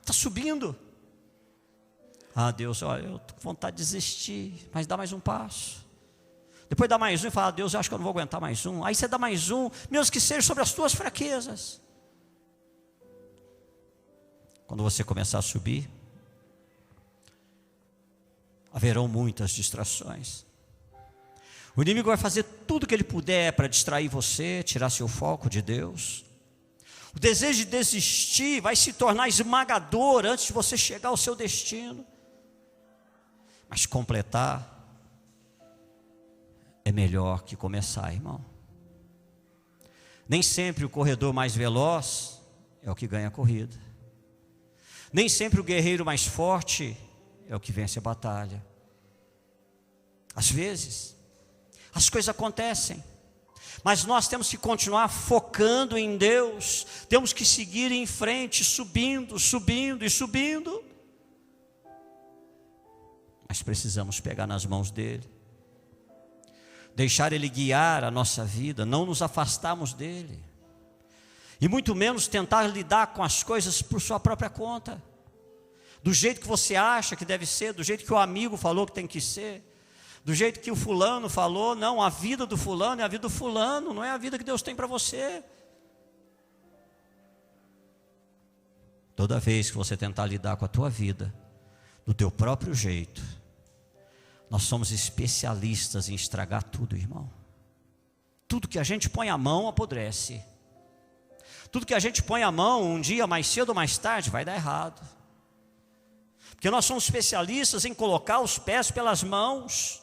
Está subindo. Ah, Deus, olha, eu estou com vontade de desistir, mas dá mais um passo. Depois dá mais um e fala: Deus, eu acho que eu não vou aguentar mais um. Aí você dá mais um, mesmo que seja sobre as tuas fraquezas. Quando você começar a subir, haverão muitas distrações. O inimigo vai fazer tudo o que ele puder para distrair você, tirar seu foco de Deus. O desejo de desistir vai se tornar esmagador antes de você chegar ao seu destino. Mas completar é melhor que começar, irmão. Nem sempre o corredor mais veloz é o que ganha a corrida. Nem sempre o guerreiro mais forte é o que vence a batalha. Às vezes, as coisas acontecem, mas nós temos que continuar focando em Deus. Temos que seguir em frente, subindo, subindo e subindo. Mas precisamos pegar nas mãos dEle, deixar Ele guiar a nossa vida, não nos afastarmos dEle, e muito menos tentar lidar com as coisas por sua própria conta, do jeito que você acha que deve ser, do jeito que o amigo falou que tem que ser, do jeito que o fulano falou. Não, a vida do fulano é a vida do fulano, não é a vida que Deus tem para você. Toda vez que você tentar lidar com a tua vida do teu próprio jeito, nós somos especialistas em estragar tudo, irmão. Tudo que a gente põe a mão apodrece. Tudo que a gente põe a mão, um dia mais cedo ou mais tarde, vai dar errado. Porque nós somos especialistas em colocar os pés pelas mãos.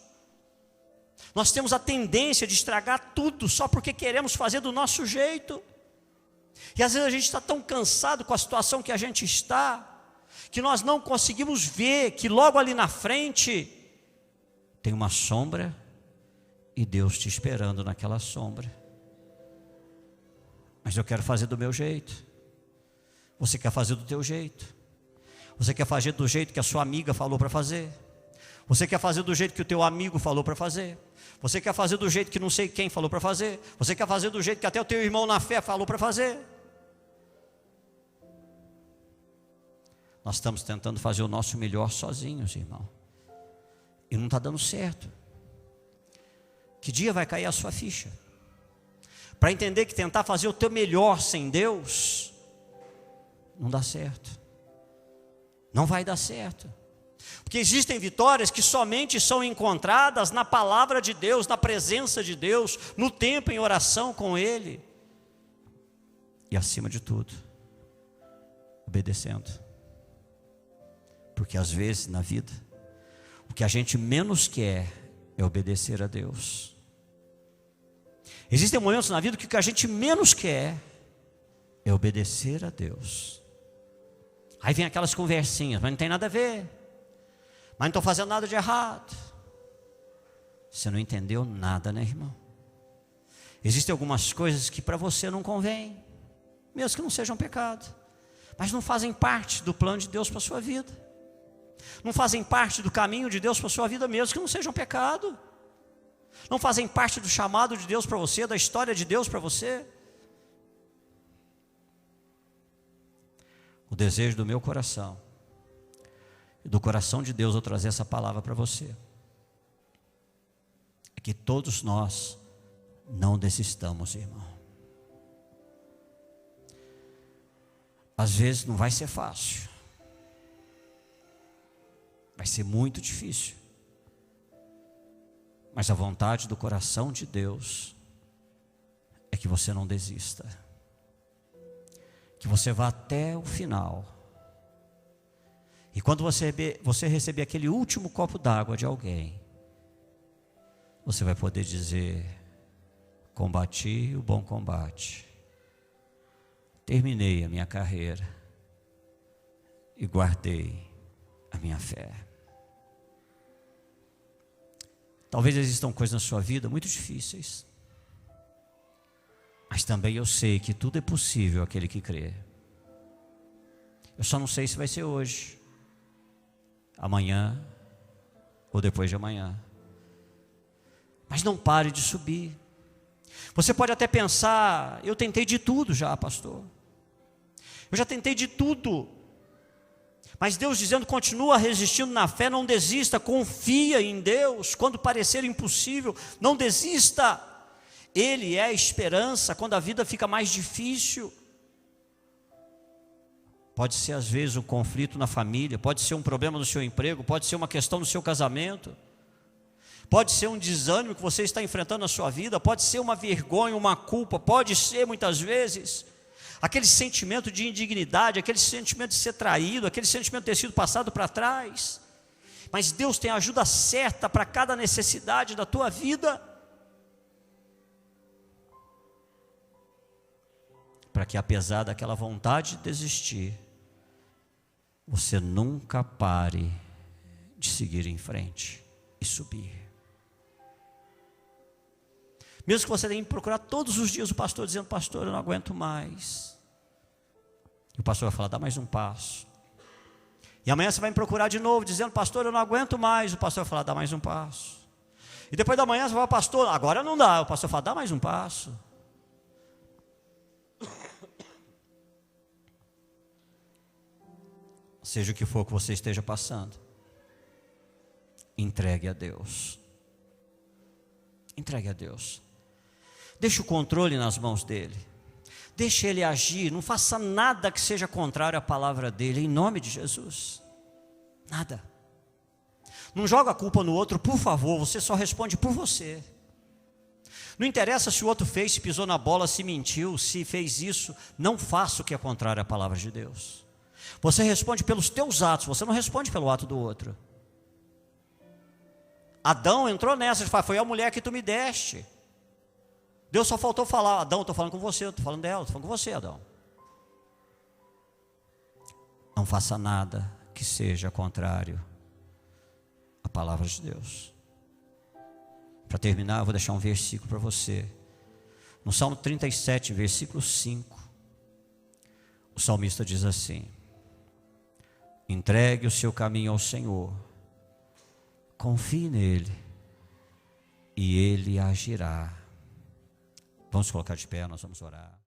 Nós temos a tendência de estragar tudo só porque queremos fazer do nosso jeito. E às vezes a gente está tão cansado com a situação que a gente está, que nós não conseguimos ver que logo ali na frente tem uma sombra e Deus te esperando naquela sombra. Mas eu quero fazer do meu jeito. Você quer fazer do teu jeito. Você quer fazer do jeito que a sua amiga falou para fazer. Você quer fazer do jeito que o teu amigo falou para fazer. Você quer fazer do jeito que não sei quem falou para fazer. Você quer fazer do jeito que até o teu irmão na fé falou para fazer. Nós estamos tentando fazer o nosso melhor sozinhos, irmão, e não está dando certo. Que dia vai cair a sua ficha para entender que tentar fazer o teu melhor sem Deus não dá certo, não vai dar certo. Porque existem vitórias que somente são encontradas na palavra de Deus, na presença de Deus, no tempo em oração com Ele, e acima de tudo, obedecendo. Porque às vezes na vida, o que a gente menos quer é obedecer a Deus. Existem momentos na vida que o que a gente menos quer é obedecer a Deus. Aí vem aquelas conversinhas: mas não tem nada a ver, mas não estou fazendo nada de errado. Você não entendeu nada, né, irmão? Existem algumas coisas que para você não convém, mesmo que não sejam pecado, mas não fazem parte do plano de Deus para a sua vida, não fazem parte do caminho de Deus para a sua vida, mesmo que não sejam pecado, não fazem parte do chamado de Deus para você, da história de Deus para você. O desejo do meu coração e do coração de Deus ao trazer essa palavra para você é que todos nós não desistamos, irmão. Às vezes não vai ser fácil, vai ser muito difícil, mas a vontade do coração de Deus é que você não desista, que você vá até o final. E quando você receber aquele último copo d'água de alguém, você vai poder dizer: combati o bom combate, terminei a minha carreira e guardei a minha fé. Talvez existam coisas na sua vida muito difíceis, mas também eu sei que tudo é possível àquele que crê. Eu só não sei se vai ser hoje, amanhã ou depois de amanhã, Mas não pare de subir. Você pode até pensar, eu tentei de tudo já, pastor. Eu já tentei de tudo. Mas Deus dizendo, continua resistindo na fé, não desista, confia em Deus. Quando parecer impossível, não desista. Ele é a esperança quando a vida fica mais difícil. Pode ser às vezes um conflito na família, pode ser um problema no seu emprego, pode ser uma questão no seu casamento. Pode ser um desânimo que você está enfrentando na sua vida, pode ser uma vergonha, uma culpa, pode ser muitas vezes aquele sentimento de indignidade, aquele sentimento de ser traído, aquele sentimento de ter sido passado para trás. Mas Deus tem a ajuda certa para cada necessidade da tua vida, para que apesar daquela vontade de desistir, você nunca pare de seguir em frente e subir. Mesmo que você tenha que procurar todos os dias o pastor dizendo, pastor, eu não aguento mais. E o pastor vai falar, dá mais um passo. E amanhã você vai me procurar de novo, dizendo, pastor, eu não aguento mais. O pastor vai falar, dá mais um passo. E depois da manhã você vai falar, pastor, agora não dá. O pastor fala, dá mais um passo. Seja o que for que você esteja passando, entregue a Deus. Entregue a Deus. Deixe o controle nas mãos dele. Deixe ele agir. Não faça nada que seja contrário à palavra dele, em nome de Jesus. Nada. Não joga a culpa no outro, por favor. Você só responde por você. Não interessa se o outro fez, se pisou na bola, se mentiu, se fez isso. Não faça o que é contrário à palavra de Deus. Você responde pelos teus atos, você não responde pelo ato do outro. Adão entrou nessa, ele fala, foi a mulher que tu me deste. Deus só faltou falar, Adão, eu estou falando com você, eu estou falando dela, estou falando com você, Adão. Não faça nada que seja contrário à palavra de Deus. Para terminar, eu vou deixar um versículo para você. No Salmo 37, versículo 5, o salmista diz assim: entregue o seu caminho ao Senhor, confie nele, e ele agirá. Vamos colocar de pé, nós vamos orar.